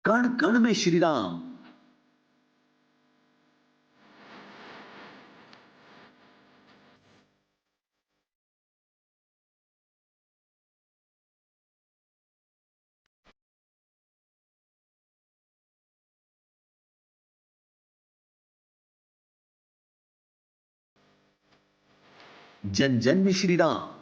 कण कण में श्री राम। जन जन में श्री राम।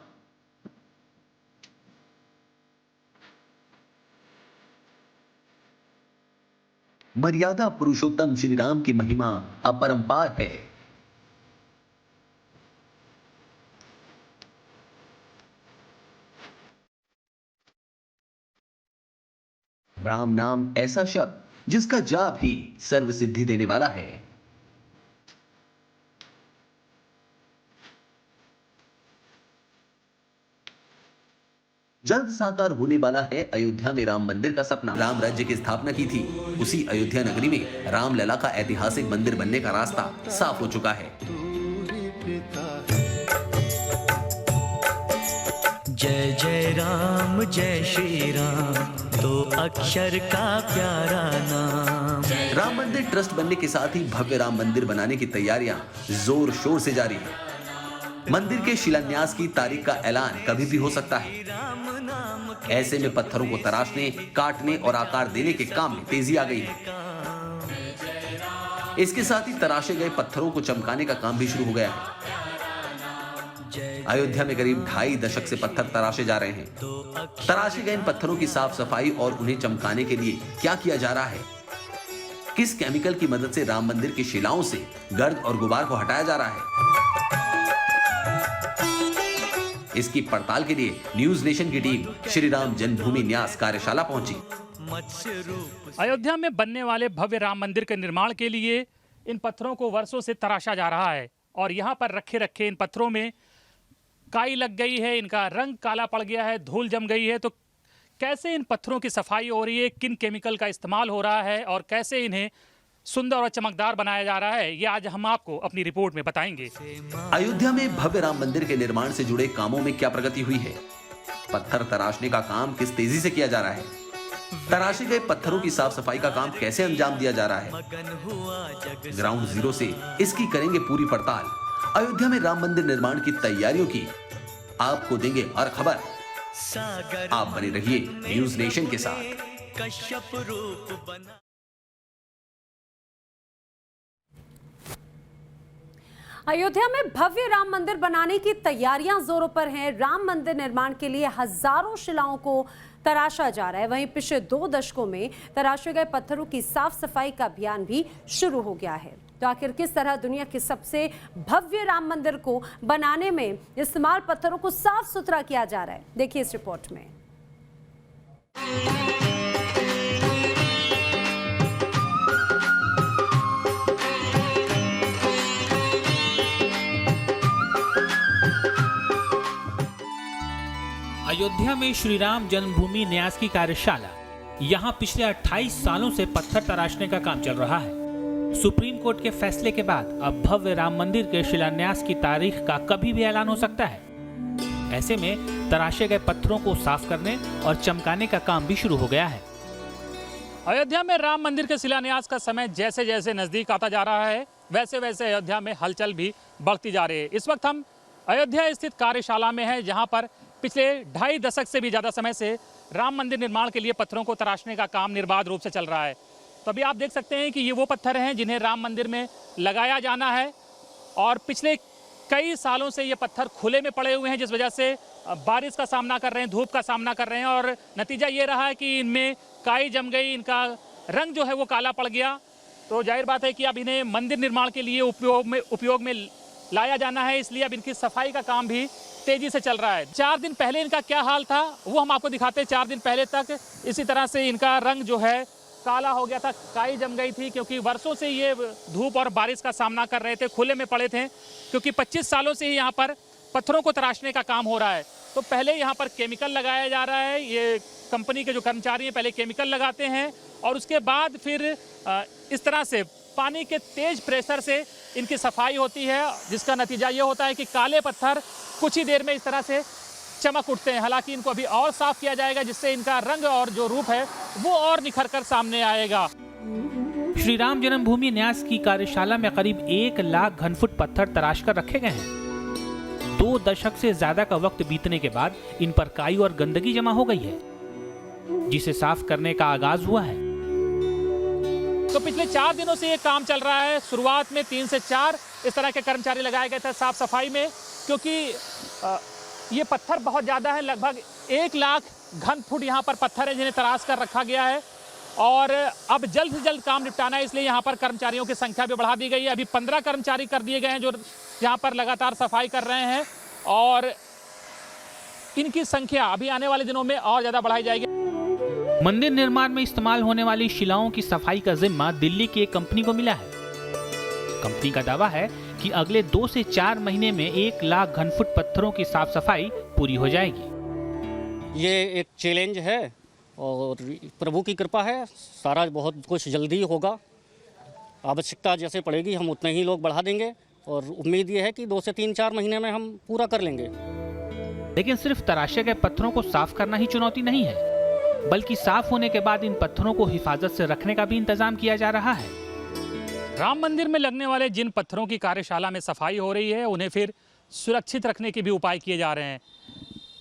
मर्यादा पुरुषोत्तम श्री राम की महिमा अपरंपार है। राम नाम ऐसा शब्द जिसका जाप ही सर्व सिद्धि देने वाला है। जल्द साकार होने वाला है अयोध्या में राम मंदिर का सपना। राम राज्य की स्थापना की थी उसी अयोध्या नगरी में रामलला का ऐतिहासिक मंदिर बनने का रास्ता साफ हो चुका है। जय जय राम जय श्री राम, दो अक्षर का प्यारा नाम। राम मंदिर ट्रस्ट बनने के साथ ही भव्य राम मंदिर बनाने की तैयारियां जोर शोर से जारी है। मंदिर के शिलान्यास की तारीख का ऐलान कभी भी हो सकता है। ऐसे में पत्थरों को तराशने, काटने और आकार देने के काम में तेजी आ गई है। इसके साथ ही तराशे गए पत्थरों को चमकाने का काम भी शुरू हो गया है। अयोध्या में करीब 2.5 दशक से पत्थर तराशे जा रहे हैं। तराशे गए इन पत्थरों की साफ सफाई और उन्हें चमकाने के लिए क्या किया जा रहा है? किस केमिकल की मदद से राम मंदिर की शिलाओं से गर्द और गुबार को हटाया जा रहा है? इसकी पड़ताल के लिए न्यूज नेशन की टीम श्री राम जन्मभूमि न्यास कार्यशाला पहुंची। अयोध्या में बनने वाले भव्य राम मंदिर के निर्माण के लिए इन पत्थरों को वर्षों से तराशा जा रहा है और यहाँ पर रखे रखे इन पत्थरों में काई लग गई है, इनका रंग काला पड़ गया है, धूल जम गई है। तो कैसे इन पत्थरों की सफाई हो रही है, किन केमिकल का इस्तेमाल हो रहा है और कैसे इन्हें सुंदर और चमकदार बनाया जा रहा है, ये आज हम आपको अपनी रिपोर्ट में बताएंगे। अयोध्या में भव्य राम मंदिर के निर्माण से जुड़े कामों में क्या प्रगति हुई है? पत्थर तराशने का काम किस तेजी से किया जा रहा है? तराशे गए पत्थरों की साफ सफाई का काम कैसे अंजाम दिया जा रहा है? ग्राउंड जीरो से इसकी करेंगे पूरी पड़ताल। अयोध्या में राम मंदिर निर्माण की तैयारियों की आपको देंगे हर खबर। आप बने रहिए न्यूज नेशन के साथ। कश्यप रूप बना। अयोध्या में भव्य राम मंदिर बनाने की तैयारियां जोरों पर हैं। राम मंदिर निर्माण के लिए हजारों शिलाओं को तराशा जा रहा है। वहीं पिछले 2 दशकों में तराशे गए पत्थरों की साफ सफाई का अभियान भी शुरू हो गया है। तो आखिर किस तरह दुनिया के सबसे भव्य राम मंदिर को बनाने में इस्तेमाल पत्थरों को साफ सुथरा किया जा रहा है, देखिए इस रिपोर्ट में। अयोध्या में श्री राम जन्मभूमि न्यास की कार्यशाला। यहां पिछले 28 सालों से पत्थर तराशने का काम चल रहा है। सुप्रीम कोर्ट के फैसले के बाद अब भव्य राम मंदिर के शिलान्यास की तारीख का कभी भी ऐलान हो सकता है। ऐसे में तराशे गए पत्थरों को साफ करने और चमकाने का काम भी शुरू हो गया है। अयोध्या में राम मंदिर के शिलान्यास का समय जैसे जैसे नजदीक आता जा रहा है, वैसे वैसे अयोध्या में हलचल भी बढ़ती जा रही है। इस वक्त हम अयोध्या स्थित कार्यशाला में हैं, जहां पर पिछले 2.5 दशक से भी ज़्यादा समय से राम मंदिर निर्माण के लिए पत्थरों को तराशने का काम निर्बाध रूप से चल रहा है। तो अभी आप देख सकते हैं कि ये वो पत्थर हैं जिन्हें राम मंदिर में लगाया जाना है और पिछले कई सालों से ये पत्थर खुले में पड़े हुए हैं, जिस वजह से बारिश का सामना कर रहे हैं, धूप का सामना कर रहे हैं और नतीजा ये रहा है कि इनमें काई जम गई, इनका रंग जो है वो काला पड़ गया। तो जाहिर बात है कि अब इन्हें मंदिर निर्माण के लिए उपयोग में लाया जाना है, इसलिए अब इनकी सफाई का काम भी तेजी से चल रहा है। 4 दिन पहले इनका क्या हाल था वो हम आपको दिखाते हैं। 4 दिन पहले तक इसी तरह से इनका रंग जो है काला हो गया था, काई जम गई थी, क्योंकि वर्षों से ये धूप और बारिश का सामना कर रहे थे, खुले में पड़े थे, क्योंकि 25 सालों से ही यहाँ पर पत्थरों को तराशने का काम हो रहा है। तो पहले यहाँ पर केमिकल लगाया जा रहा है, ये कंपनी के जो कर्मचारी हैं पहले केमिकल लगाते हैं और उसके बाद फिर इस तरह से पानी के तेज प्रेशर से इनकी सफाई होती है, जिसका नतीजा ये होता है कि काले पत्थर कुछ ही देर में इस तरह से चमक उठते हैं। हालांकि इनको अभी और साफ किया जाएगा, जिससे इनका रंग और जो रूप है वो और निखर कर सामने आएगा। श्री राम जन्मभूमि न्यास की कार्यशाला में करीब 1 लाख घनफुट पत्थर तराश कर रखे गए हैं। 2 दशक से ज्यादा का वक्त बीतने के बाद इन पर काई और गंदगी जमा हो गई है, जिसे साफ करने का आगाज हुआ है। तो पिछले 4 दिनों से ये काम चल रहा है। शुरुआत में 3 से 4 इस तरह के कर्मचारी लगाए गए थे साफ सफाई में, क्योंकि ये पत्थर बहुत ज़्यादा है। लगभग 1 लाख घन फुट यहाँ पर पत्थर है जिन्हें तराश कर रखा गया है, और अब जल्द से जल्द काम निपटाना है, इसलिए यहाँ पर कर्मचारियों की संख्या भी बढ़ा दी गई है। अभी 15 कर्मचारी कर दिए गए हैं जो यहाँ पर लगातार सफाई कर रहे हैं, और इनकी संख्या अभी आने वाले दिनों में और ज़्यादा बढ़ाई जाएगी। मंदिर निर्माण में इस्तेमाल होने वाली शिलाओं की सफाई का जिम्मा दिल्ली की एक कंपनी को मिला है। कंपनी का दावा है कि अगले 2 से 4 महीने में 1 लाख घनफुट पत्थरों की साफ सफाई पूरी हो जाएगी। ये एक चैलेंज है और प्रभु की कृपा है, सारा बहुत कुछ जल्दी होगा। आवश्यकता जैसे पड़ेगी हम उतने ही लोग बढ़ा देंगे, और उम्मीद ये है कि 2 से 3-4 महीने में हम पूरा कर लेंगे। लेकिन सिर्फ तराशे गए पत्थरों को साफ करना ही चुनौती नहीं है, बल्कि साफ होने के बाद इन पत्थरों को हिफाजत से रखने का भी इंतजाम किया जा रहा है। राम मंदिर में लगने वाले जिन पत्थरों की कार्यशाला में सफाई हो रही है, उन्हें फिर सुरक्षित रखने के भी उपाय किए जा रहे हैं।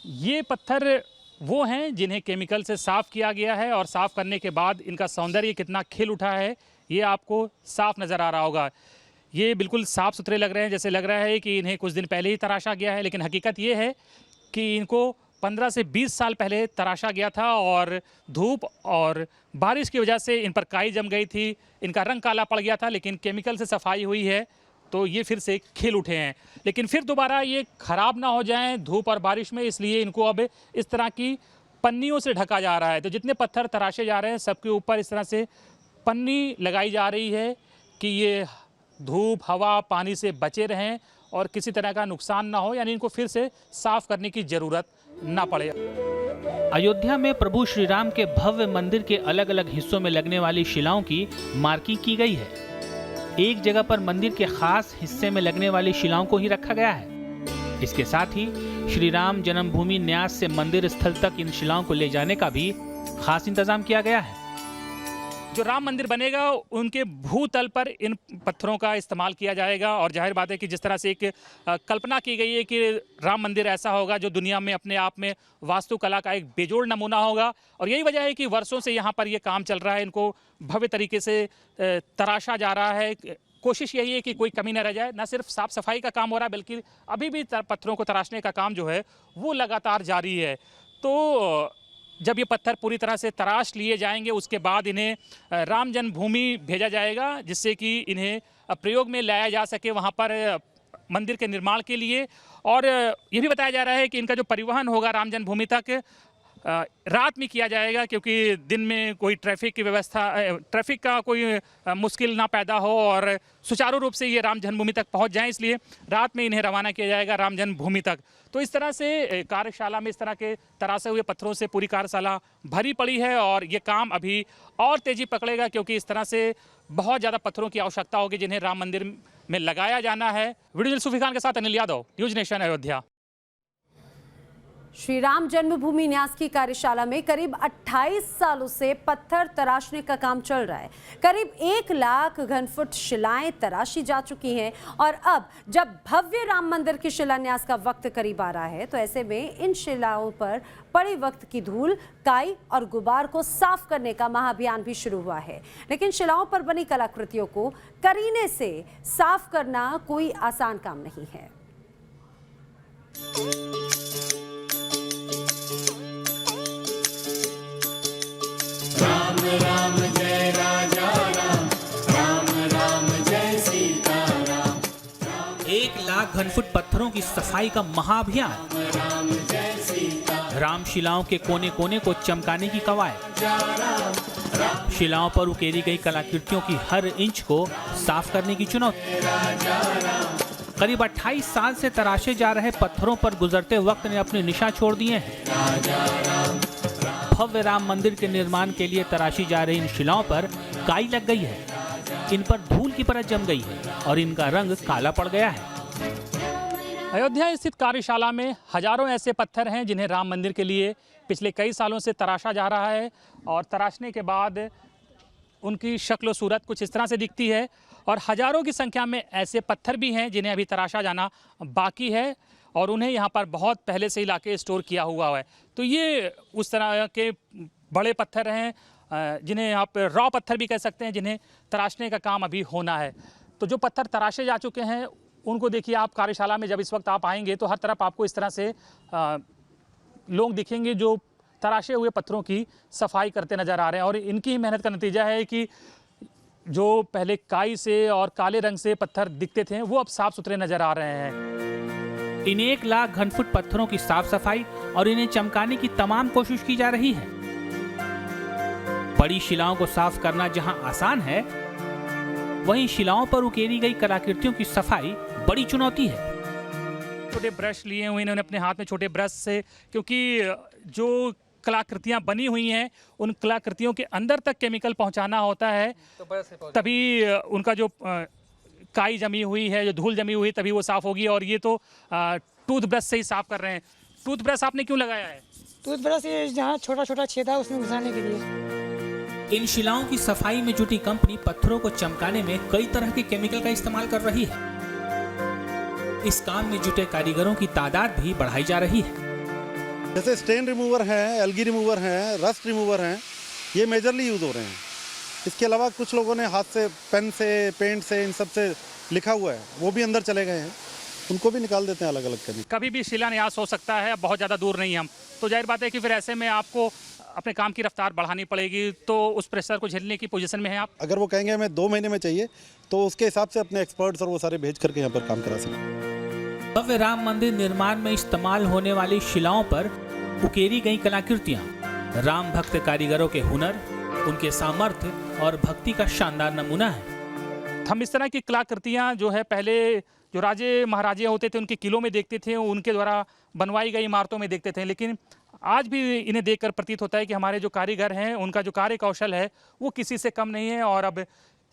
ये पत्थर वो हैं जिन्हें केमिकल से साफ़ किया गया है, और साफ़ करने के बाद इनका सौंदर्य कितना खिल उठा है ये आपको साफ नज़र आ रहा होगा। ये बिल्कुल साफ़ सुथरे लग रहे हैं, जैसे लग रहा है कि इन्हें कुछ दिन पहले ही तराशा गया है, लेकिन हकीकत ये है कि इनको 15 से 20 साल पहले तराशा गया था, और धूप और बारिश की वजह से इन पर काई जम गई थी, इनका रंग काला पड़ गया था, लेकिन केमिकल से सफाई हुई है तो ये फिर से खिल उठे हैं। लेकिन फिर दोबारा ये ख़राब ना हो जाएं धूप और बारिश में, इसलिए इनको अब इस तरह की पन्नियों से ढका जा रहा है। तो जितने पत्थर तराशे जा रहे हैं सबके ऊपर इस तरह से पन्नी लगाई जा रही है कि ये धूप, हवा, पानी से बचे रहें और किसी तरह का नुकसान ना हो, यानी इनको फिर से साफ़ करने की ज़रूरत ना पड़े। अयोध्या में प्रभु श्री राम के भव्य मंदिर के अलग अलग हिस्सों में लगने वाली शिलाओं की मार्किंग की गई है। एक जगह पर मंदिर के खास हिस्से में लगने वाली शिलाओं को ही रखा गया है। इसके साथ ही श्री राम जन्मभूमि न्यास से मंदिर स्थल तक इन शिलाओं को ले जाने का भी खास इंतजाम किया गया है। जो राम मंदिर बनेगा उनके भूतल पर इन पत्थरों का इस्तेमाल किया जाएगा, और जाहिर बात है कि जिस तरह से एक कल्पना की गई है कि राम मंदिर ऐसा होगा जो दुनिया में अपने आप में वास्तुकला का एक बेजोड़ नमूना होगा, और यही वजह है कि वर्षों से यहाँ पर ये काम चल रहा है। इनको भव्य तरीके से तराशा जा रहा है। कोशिश यही है कि कोई कमी न रह जाए। न सिर्फ साफ सफाई का काम हो रहा है, बल्कि अभी भी पत्थरों को तराशने का काम जो है वो लगातार जारी है। तो जब ये पत्थर पूरी तरह से तराश लिए जाएंगे उसके बाद इन्हें राम जन्मभूमि भेजा जाएगा, जिससे कि इन्हें प्रयोग में लाया जा सके वहाँ पर मंदिर के निर्माण के लिए। और ये भी बताया जा रहा है कि इनका जो परिवहन होगा राम जन्मभूमि तक रात में किया जाएगा, क्योंकि दिन में कोई ट्रैफिक की व्यवस्था, ट्रैफिक का कोई मुश्किल ना पैदा हो और सुचारू रूप से ये राम जन्मभूमि तक पहुंच जाएं, इसलिए रात में इन्हें रवाना किया जाएगा राम जन्मभूमि तक। तो इस तरह से कार्यशाला में इस तरह के तराशे हुए पत्थरों से पूरी कार्यशाला भरी पड़ी है, और ये काम अभी और तेज़ी पकड़ेगा, क्योंकि इस तरह से बहुत ज़्यादा पत्थरों की आवश्यकता होगी जिन्हें राम मंदिर में लगाया जाना है। वीडियो सूफी खान के साथ अनिल यादव, न्यूज़ नेशन, अयोध्या। श्री राम जन्मभूमि न्यास की कार्यशाला में करीब 28 सालों से पत्थर तराशने का काम चल रहा है। करीब 1 लाख घनफुट शिलाएं तराशी जा चुकी हैं, और अब जब भव्य राम मंदिर के शिलान्यास का वक्त करीब आ रहा है, तो ऐसे में इन शिलाओं पर पड़े वक्त की धूल, काई और गुबार को साफ करने का महाअभियान भी शुरू हुआ है। लेकिन शिलाओं पर बनी कलाकृतियों को करीने से साफ करना कोई आसान काम नहीं है। राम राम जय राजा राम, राम राम जय सीता राम। 1 लाख घनफुट पत्थरों की सफाई का महाअभियान। राम जय सीता। रामशिलाओं के कोने कोने को चमकाने की कवायद। शिलाओं पर उकेरी गई कलाकृतियों की हर इंच को साफ करने की चुनौती। करीब 28 साल से तराशे जा रहे पत्थरों पर गुजरते वक्त ने अपने निशान छोड़ दिए हैं। भव्य राम मंदिर के निर्माण के लिए तराशी जा रही इन शिलाओं पर काई लग गई है, इन पर धूल की परत जम गई है और इनका रंग काला पड़ गया है। अयोध्या स्थित कार्यशाला में हजारों ऐसे पत्थर हैं जिन्हें राम मंदिर के लिए पिछले कई सालों से तराशा जा रहा है और तराशने के बाद उनकी शक्ल व सूरत कुछ इस तरह से दिखती है और हजारों की संख्या में ऐसे पत्थर भी हैं जिन्हें अभी तराशा जाना बाकी है और उन्हें यहाँ पर बहुत पहले से ही लाके स्टोर किया हुआ है। तो ये उस तरह के बड़े पत्थर हैं जिन्हें आप रॉ पत्थर भी कह सकते हैं, जिन्हें तराशने का काम अभी होना है। तो जो पत्थर तराशे जा चुके हैं उनको देखिए आप कार्यशाला में जब इस वक्त आप आएंगे तो हर तरफ आपको इस तरह से लोग दिखेंगे जो तराशे हुए पत्थरों की सफाई करते नज़र आ रहे हैं और इनकी मेहनत का नतीजा है कि जो पहले काई से और काले रंग से पत्थर दिखते थे वो अब साफ सुथरे नज़र आ रहे हैं। इन 1 लाख घनफुट पत्थरों की साफ सफाई और इन्हें चमकाने की तमाम कोशिश की जा रही है। बड़ी शिलाओं को साफ करना जहां आसान है, वहीं शिलाओं पर उकेरी गई कलाकृतियों की सफाई बड़ी चुनौती है। छोटे ब्रश लिए हुए इन्होंने अपने हाथ में, छोटे ब्रश से, क्योंकि जो कलाकृतियां बनी हुई हैं उन कलाकृतियों के अंदर तक केमिकल पहुंचाना होता है, तभी उनका जो काई जमी हुई है, जो धूल जमी हुई है, तभी वो साफ होगी। और ये तो टूथ ब्रश से ही साफ कर रहे हैं। टूथ ब्रश आपने क्यों लगाया है? टूथ ब्रश जहाँ छोटा छोटा छेद है उसमें घुसाने के लिए। इन शिलाओं की सफाई में जुटी कंपनी पत्थरों को चमकाने में कई तरह के केमिकल का इस्तेमाल कर रही है। इस काम में जुटे कारीगरों की तादाद भी बढ़ाई जा रही है। जैसे स्टेन रिमूवर हैं, एल्गी रिमूवर हैं, रस्ट रिमूवर हैं, ये मेजरली यूज़ हो रहे हैं। इसके अलावा कुछ लोगों ने हाथ से, पेन से, पेंट से, इन सब से लिखा हुआ है, वो भी अंदर चले गए हैं, उनको भी निकाल देते हैं अलग अलग करके। कभी भी शिलान्यास हो सकता है, बहुत ज़्यादा दूर नहीं हम, तो जाहिर बात है कि फिर ऐसे में आपको अपने काम की रफ्तार बढ़ानी पड़ेगी। तो उस प्रेशर को झेलने की पोजीशन में है आप? अगर वो कहेंगे हमें 2 महीने में चाहिए तो उसके हिसाब से अपने एक्सपर्ट्स और वो सारे भेज करके यहाँ पर काम करा सकें। भव्य राम मंदिर निर्माण में इस्तेमाल होने वाली शिलाओं पर उकेरी गई कलाकृतियां राम भक्त कारीगरों के हुनर, उनके सामर्थ्य और भक्ति का शानदार नमूना है। हम इस तरह की कलाकृतियां जो है पहले जो राजे महाराजे होते थे उनके किलों में देखते थे, उनके द्वारा बनवाई गई इमारतों में देखते थे, लेकिन आज भी इन्हें देखकर प्रतीत होता है कि हमारे जो कारीगर हैं उनका जो कार्य कौशल है वो किसी से कम नहीं है और अब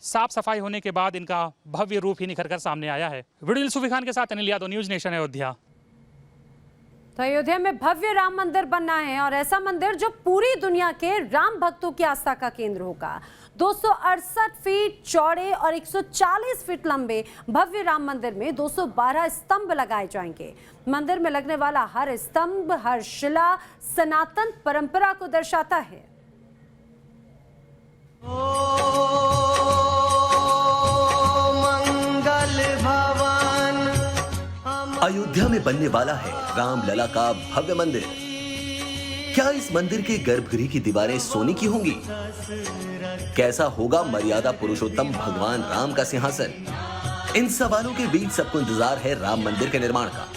साफ सफाई होने के बाद इनका भव्य रूप ही निखर कर सामने आया है। वीडियो सूफी खान के साथ अनिल यादव, न्यूज़ नेशन अयोध्या। तो अयोध्या में भव्य राम मंदिर बनना है और ऐसा मंदिर जो पूरी दुनिया के राम भक्तों की आस्था का केंद्र होगा। 268 फीट चौड़े और 140 फीट लंबे भव्य राम मंदिर में 212 स्तंभ लगाए जाएंगे। मंदिर में लगने वाला हर स्तंभ, हर शिला सनातन परंपरा को दर्शाता है। अयोध्या में बनने वाला है रामलला का भव्य मंदिर। क्या इस मंदिर के गर्भगृह की दीवारें सोने की होंगी? कैसा होगा मर्यादा पुरुषोत्तम भगवान राम का सिंहासन? इन सवालों के बीच सबको इंतजार है राम मंदिर के निर्माण का।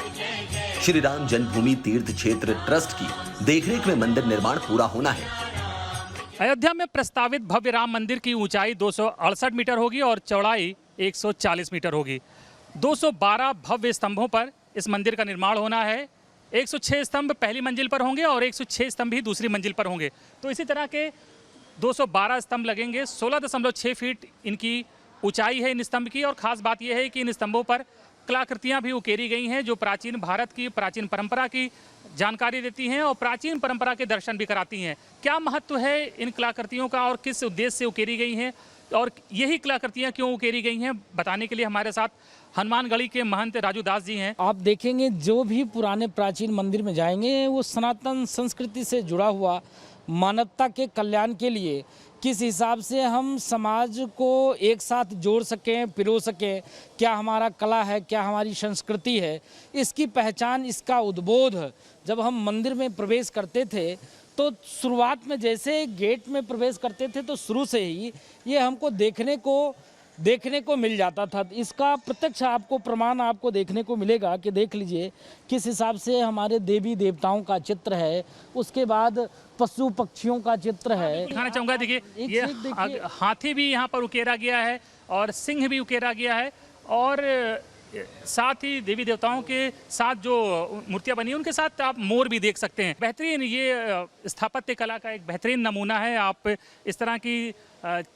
श्री राम जन्मभूमि तीर्थ क्षेत्र ट्रस्ट की देखरेख में मंदिर निर्माण पूरा होना है। अयोध्या में प्रस्तावित भव्य राम मंदिर की ऊंचाई 268 मीटर होगी और चौड़ाई 140 मीटर होगी। 212 भव्य स्तंभों पर इस मंदिर का निर्माण होना है। 106 स्तंभ पहली मंजिल पर होंगे और 106 स्तंभ ही दूसरी मंजिल पर होंगे। तो इसी तरह के 212 स्तंभ लगेंगे। 16.6 फीट इनकी ऊंचाई है इन स्तंभ की और ख़ास बात यह है कि इन स्तंभों पर कलाकृतियाँ भी उकेरी गई हैं जो प्राचीन भारत की प्राचीन परंपरा की जानकारी देती हैं और प्राचीन परंपरा के दर्शन भी कराती हैं। क्या महत्व है इन कलाकृतियों का और किस उद्देश्य से उकेरी गई हैं और यही कलाकृतियाँ क्यों उकेरी गई हैं, बताने के लिए हमारे साथ हनुमानगढ़ी के महंत राजू दास जी हैं। आप देखेंगे जो भी पुराने प्राचीन मंदिर में जाएंगे वो सनातन संस्कृति से जुड़ा हुआ, मानवता के कल्याण के लिए किस हिसाब से हम समाज को एक साथ जोड़ सकें, पिरो सकें, क्या हमारा कला है, क्या हमारी संस्कृति है, इसकी पहचान, इसका उद्बोध जब हम मंदिर में प्रवेश करते थे तो शुरुआत में जैसे गेट में प्रवेश करते थे तो शुरू से ही ये हमको देखने को मिल जाता था। इसका प्रत्यक्ष आपको प्रमाण आपको देखने को मिलेगा कि देख लीजिए किस हिसाब से हमारे देवी देवताओं का चित्र है, उसके बाद पशु पक्षियों का चित्र है। दिखाना चाहूँगा, देखिए ये हाथी भी यहाँ पर उकेरा गया है और सिंह भी उकेरा गया है और साथ ही देवी देवताओं के साथ जो मूर्तियां बनी उनके साथ आप मोर भी देख सकते हैं। बेहतरीन ये स्थापत्य कला का एक बेहतरीन नमूना है। आप इस तरह की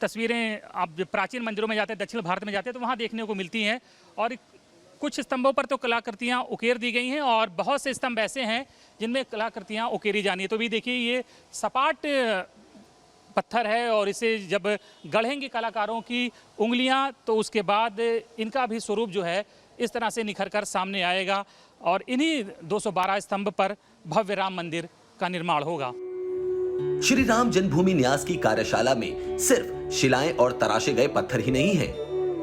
तस्वीरें आप प्राचीन मंदिरों में जाते हैं, दक्षिण भारत में जाते हैं तो वहाँ देखने को मिलती हैं और कुछ स्तंभों पर तो कलाकृतियाँ उकेर दी गई हैं और बहुत से स्तंभ ऐसे हैं जिनमें कलाकृतियाँ उकेरी जानी है। तो भी देखिए ये सपाट पत्थर है और इसे जब गढ़ेंगे कलाकारों की उंगलियां तो उसके बाद इनका भी स्वरूप जो है इस तरह से निखर कर सामने आएगा और इन्हीं 212 स्तंभ पर भव्य राम मंदिर का निर्माण होगा। श्री राम जन्मभूमि न्यास की कार्यशाला में सिर्फ शिलाएं और तराशे गए पत्थर ही नहीं है,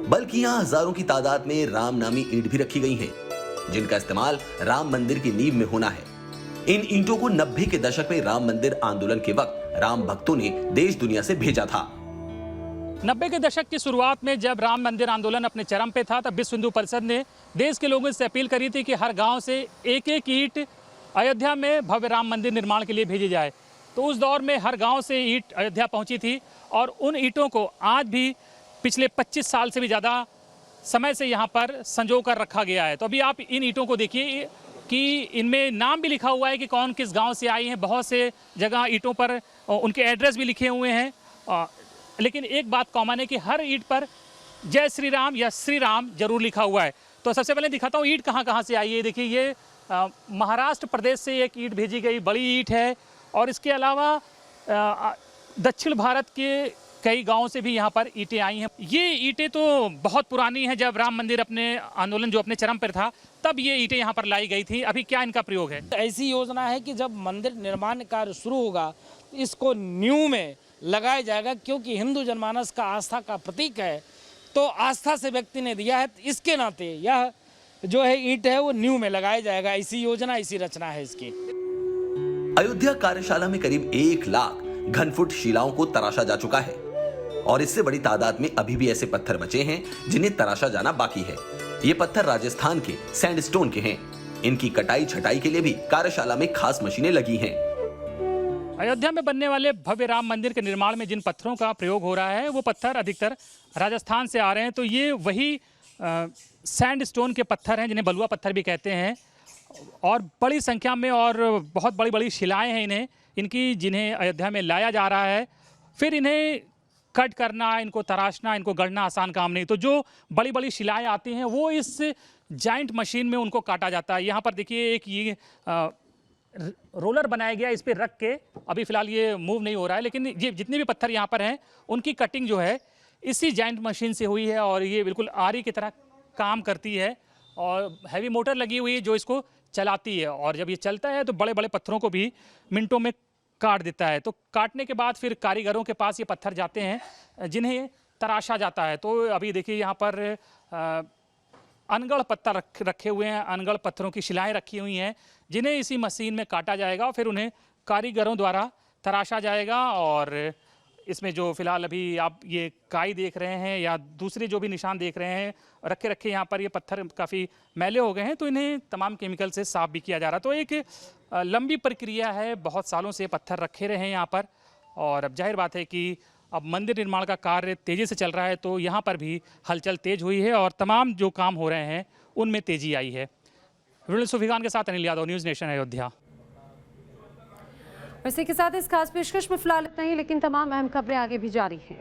बल्कि यहाँ हजारों की तादाद में राम नामी ईंट भी रखी गई हैं, जिनका इस्तेमाल राम मंदिर की नींव में होना है। इन ईंटों को 90 के दशक में राम मंदिर आंदोलन के वक्त राम भक्तों ने देश दुनिया से भेजा था। 90 के दशक की शुरुआत में जब राम मंदिर आंदोलन अपने चरम पे था, तब विश्व हिंदू परिषद ने देश के लोगों से अपील करी थी कि हर गांव से एक एक ईंट अयोध्या में भव्य राम मंदिर निर्माण के लिए भेजी जाए। तो उस दौर में हर गांव से ईंट अयोध्या पहुंची थी और उन ईंटों को आज भी पिछले 25 साल से भी ज़्यादा समय से यहाँ पर संजो कर रखा गया है। तो अभी आप इन ईंटों को देखिए कि इनमें नाम भी लिखा हुआ है कि कौन किस गांव से आई हैं। बहुत से जगह ईंटों पर उनके एड्रेस भी लिखे हुए हैं, लेकिन एक बात कॉमन है कि हर ईंट पर जय श्री राम या श्री राम जरूर लिखा हुआ है। तो सबसे पहले दिखाता हूँ ईंट कहाँ कहाँ से आई है। देखिए ये महाराष्ट्र प्रदेश से एक ईंट भेजी गई, बड़ी ईंट है और इसके अलावा दक्षिण भारत के कई गांवों से भी यहाँ पर ईंटें आई हैं। ये ईंटें तो बहुत पुरानी हैं, जब राम मंदिर अपने आंदोलन जो अपने चरम पर था तब ये ईंटें यहाँ पर लाई गई थी। अभी क्या इनका प्रयोग है? ऐसी योजना है कि जब मंदिर निर्माण कार्य शुरू होगा तो इसको न्यू में लगाया जाएगा, क्योंकि हिंदू जनमानस का आस्था का प्रतीक है। तो आस्था से व्यक्ति ने दिया है, इसके नाते यह जो है ईंट है वो न्यू में लगाया जाएगा। ऐसी योजना, ऐसी रचना है इसकी। अयोध्या कार्यशाला में करीब 1 लाख घन फुट शिलाओं को तराशा जा चुका है और इससे बड़ी तादाद में अभी भी ऐसे पत्थर बचे हैं जिन्हें तराशा जाना बाकी है। ये पत्थर राजस्थान के सैंडस्टोन के हैं। इनकी कटाई छटाई के लिए भी कार्यशाला में खास मशीनें लगी हैं। अयोध्या में बनने वाले भव्य राम मंदिर के निर्माण में जिन पत्थरों का प्रयोग हो रहा है वो पत्थर अधिकतर राजस्थान से आ रहे हैं। तो ये वही सैंडस्टोन के पत्थर हैं जिन्हें बलुआ पत्थर भी कहते हैं और बड़ी संख्या में और बहुत बड़ी बड़ी शिलाएं हैं इनकी जिन्हें अयोध्या में लाया जा रहा है। फिर इन्हें कट करना, इनको तराशना, इनको गढ़ना आसान काम नहीं। तो जो बड़ी बड़ी शिलाएं आती हैं वो इस जाइंट मशीन में उनको काटा जाता है। यहाँ पर देखिए एक ये रोलर बनाया गया, इस पर रख के अभी फ़िलहाल ये मूव नहीं हो रहा है, लेकिन ये जितने भी पत्थर यहाँ पर हैं उनकी कटिंग जो है इसी जाइंट मशीन से हुई है और ये बिल्कुल आरी की तरह काम करती है और हैवी मोटर लगी हुई है जो इसको चलाती है। और जब ये चलता है तो बड़े बड़े पत्थरों को भी मिनटों में काट देता है। तो काटने के बाद फिर कारीगरों के पास ये पत्थर जाते हैं जिन्हें तराशा जाता है। तो अभी देखिए यहाँ पर अनगढ़ पत्थर रखे हुए हैं, अनगढ़ पत्थरों की शिलाएं रखी हुई हैं जिन्हें इसी मशीन में काटा जाएगा और फिर उन्हें कारीगरों द्वारा तराशा जाएगा। और इसमें जो फिलहाल अभी आप ये काई देख रहे हैं या दूसरे जो भी निशान देख रहे हैं रखे यहाँ पर, ये पत्थर काफ़ी मैले हो गए हैं तो इन्हें तमाम केमिकल से साफ भी किया जा रहा है। तो एक लंबी प्रक्रिया है, बहुत सालों से पत्थर रखे रहे हैं यहाँ पर और अब जाहिर बात है कि अब मंदिर निर्माण का कार्य तेज़ी से चल रहा है तो यहाँ पर भी हलचल तेज हुई है और तमाम जो काम हो रहे हैं उनमें तेज़ी आई है। सुफियान के साथ अनिल यादव, न्यूज़ नेशन अयोध्या। इसी के साथ इस खास पेशकश में फिलहाल इतना ही, लेकिन तमाम अहम खबरें आगे भी जारी हैं।